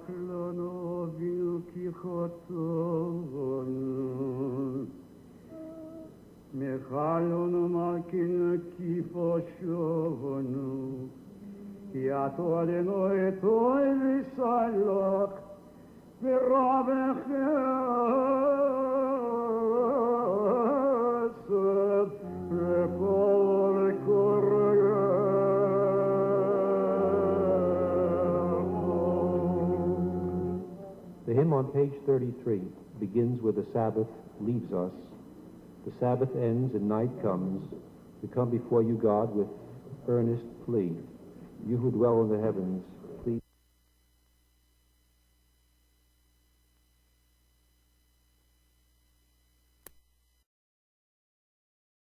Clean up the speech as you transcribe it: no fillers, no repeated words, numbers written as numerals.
захлано вилких отцов. Михайлону макина кипошону, я толено и той висалок, верабехесет, преполе The hymn on page 33 begins with the Sabbath leaves us. The Sabbath ends and night comes. We come before you, God, with earnest plea. You who dwell in the heavens,